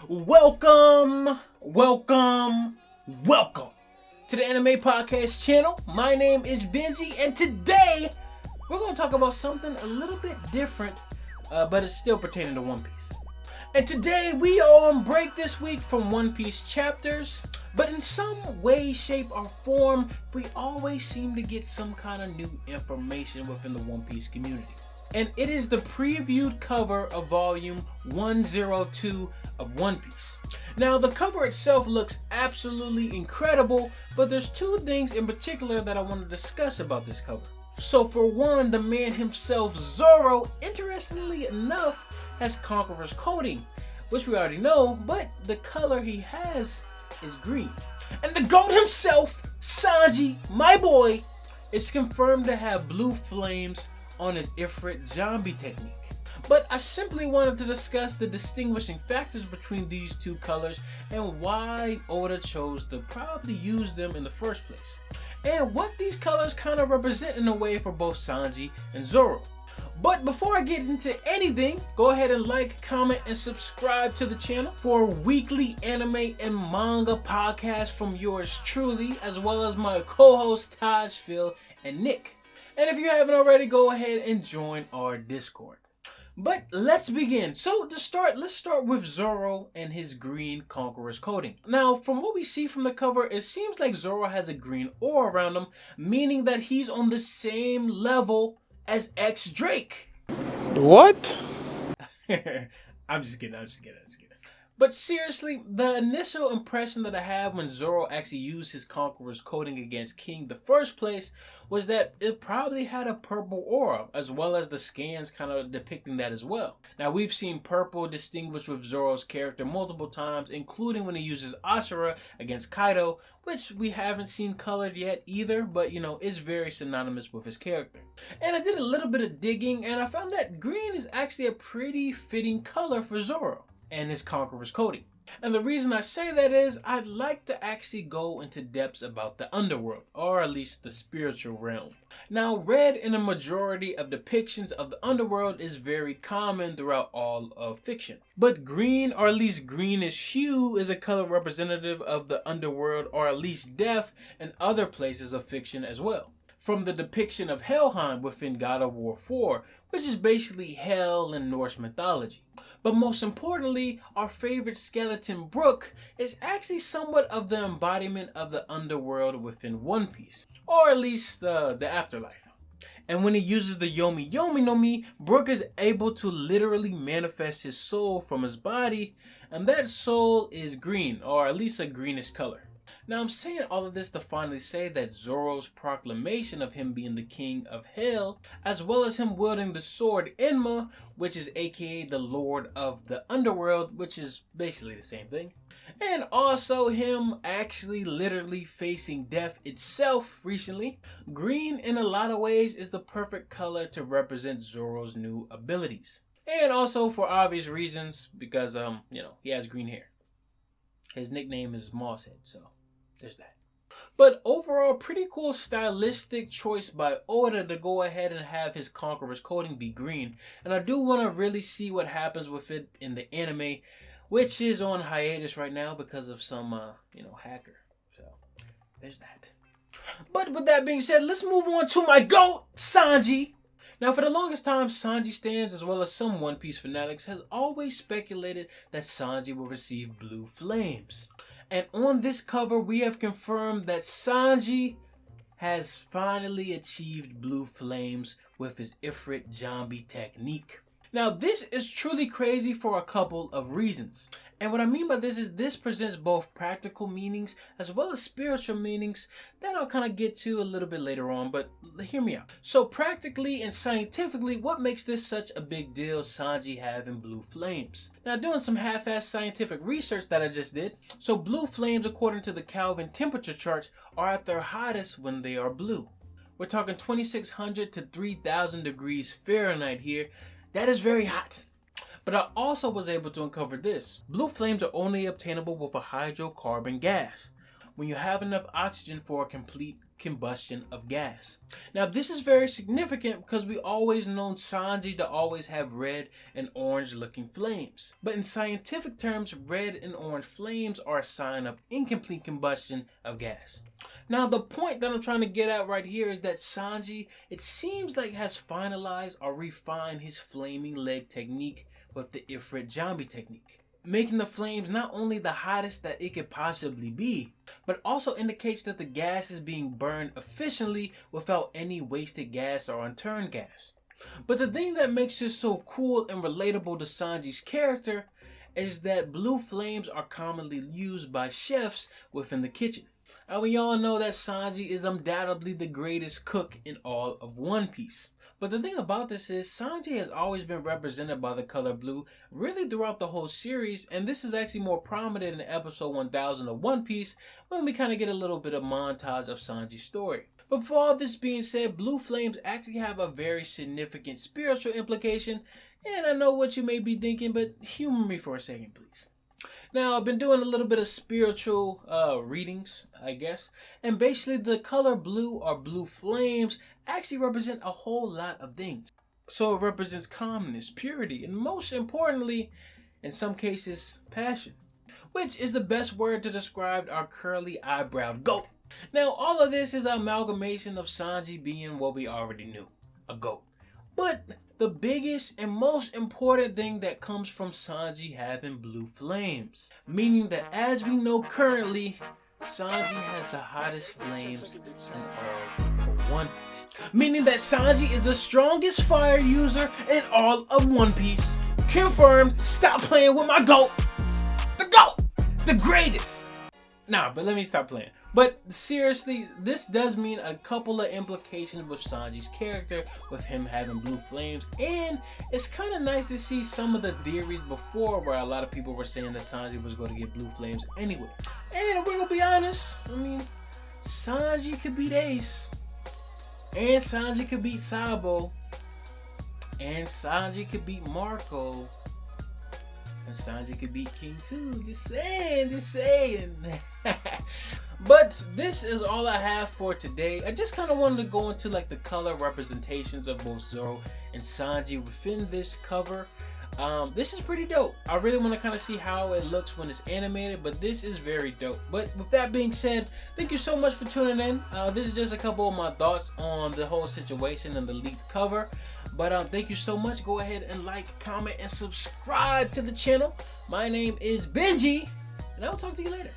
Welcome to the Anime Podcast channel. My name is Benji, and today we're going to talk about something a little bit different, but it's still pertaining to One Piece. And today we are on break this week from One Piece chapters, but in some way, shape, or form, we always seem to get some kind of new information within the One Piece community. And it is the previewed cover of volume 102 of One Piece. Now, the cover itself looks absolutely incredible, but there's two things in particular that I want to discuss about this cover. So for one, the man himself, Zoro, interestingly enough, has Conqueror's coding, which we already know, but the color he has is green. And the GOAT himself, Sanji, my boy, is confirmed to have blue flames on his Ifrit Jambi technique. But I simply wanted to discuss the distinguishing factors between these two colors and why Oda chose to probably use them in the first place, and what these colors kind of represent in a way for both Sanji and Zoro. But before I get into anything, go ahead and like, comment, and subscribe to the channel for a weekly anime and manga podcast from yours truly, as well as my co-hosts Taj, Phil, and Nick. And if you haven't already, go ahead and join our Discord. But let's begin. So to start, let's start with Zoro and his green Conqueror's coding. Now, from what we see from the cover, it seems like Zoro has a green aura around him, meaning that he's on the same level as X Drake. What? I'm just kidding. But seriously, the initial impression that I had when Zoro actually used his Conqueror's coding against King the first place was that it probably had a purple aura, as well as the scans kind of depicting that as well. Now, we've seen purple distinguished with Zoro's character multiple times, including when he uses Ashura against Kaido, which we haven't seen colored yet either, but you know, is very synonymous with his character. And I did a little bit of digging, and I found that green is actually a pretty fitting color for Zoro and his Conqueror's coding. And the reason I say that is I'd like to actually go into depths about the underworld, or at least the spiritual realm. Now, red in a majority of depictions of the underworld is very common throughout all of fiction. But green, or at least greenish hue, is a color representative of the underworld, or at least death, and other places of fiction as well. From the depiction of Helheim within God of War 4, which is basically hell in Norse mythology. But most importantly, our favorite skeleton Brook is actually somewhat of the embodiment of the underworld within One Piece, or at least the afterlife. And when he uses the Yomi Yomi no Mi, Brook is able to literally manifest his soul from his body, and that soul is green, or at least a greenish color. Now, I'm saying all of this to finally say that Zoro's proclamation of him being the king of hell, as well as him wielding the sword Enma, which is aka the lord of the underworld, which is basically the same thing, and also him actually literally facing death itself recently, green in a lot of ways is the perfect color to represent Zoro's new abilities. And also for obvious reasons, because he has green hair. His nickname is Mosshead, so there's that. But overall, pretty cool stylistic choice by Oda to go ahead and have his Conqueror's coding be green. And I do want to really see what happens with it in the anime, which is on hiatus right now because of some, hacker. So there's that. But with that being said, let's move on to my GOAT, Sanji. Now, for the longest time, Sanji stands, as well as some One Piece fanatics, has always speculated that Sanji will receive blue flames. And on this cover, we have confirmed that Sanji has finally achieved blue flames with his Ifrit Jambi technique. Now, this is truly crazy for a couple of reasons. And what I mean by this is this presents both practical meanings as well as spiritual meanings that I'll kind of get to a little bit later on, but hear me out. So practically and scientifically, what makes this such a big deal, Sanji having blue flames? Now, doing some half-assed scientific research that I just did, so blue flames, according to the Kelvin temperature charts, are at their hottest when they are blue. We're talking 2600 to 3000 degrees Fahrenheit here. That is very hot. But I also was able to uncover this. Blue flames are only obtainable with a hydrocarbon gas. When you have enough oxygen for a complete combustion of gas. Now this is very significant because we always known Sanji to always have red and orange looking flames. But in scientific terms, red and orange flames are a sign of incomplete combustion of gas. Now the point that I'm trying to get at right here is that Sanji, it seems like, has finalized or refined his flaming leg technique with the Ifrit Jambi technique, making the flames not only the hottest that it could possibly be, but also indicates that the gas is being burned efficiently without any wasted gas or unturned gas. But the thing that makes this so cool and relatable to Sanji's character is that blue flames are commonly used by chefs within the kitchen. And we all know that Sanji is undoubtedly the greatest cook in all of One Piece. But the thing about this is Sanji has always been represented by the color blue really throughout the whole series, and this is actually more prominent in episode 1000 of One Piece when we kind of get a little bit of montage of Sanji's story. But for all this being said, blue flames actually have a very significant spiritual implication, and I know what you may be thinking, but humor me for a second, please. Now, I've been doing a little bit of spiritual readings, I guess, and basically the color blue or blue flames actually represent a whole lot of things. So it represents calmness, purity, and most importantly, in some cases, passion, which is the best word to describe our curly eyebrowed goat. Now, all of this is an amalgamation of Sanji being what we already knew, a goat. But the biggest and most important thing that comes from Sanji having blue flames, meaning that as we know currently, Sanji has the hottest flames in all of One Piece. Meaning that Sanji is the strongest fire user in all of One Piece. Confirmed. Stop playing with my goat. The goat. The greatest. Nah, but let me stop playing. But seriously, this does mean a couple of implications with Sanji's character, with him having blue flames, and it's kind of nice to see some of the theories before where a lot of people were saying that Sanji was going to get blue flames anyway. And we're going to be honest, I mean, Sanji could beat Ace, and Sanji could beat Sabo, and Sanji could beat Marco, and Sanji could beat King too. Just saying. But this is all I have for today. I just kind of wanted to go into like the color representations of both Zoro and Sanji within this cover. This is pretty dope. I really want to kind of see how it looks when it's animated, but this is very dope. But with that being said, thank you so much for tuning in. This is just a couple of my thoughts on the whole situation and the leaked cover. But thank you so much. Go ahead and like, comment, and subscribe to the channel. My name is Benji, and I will talk to you later.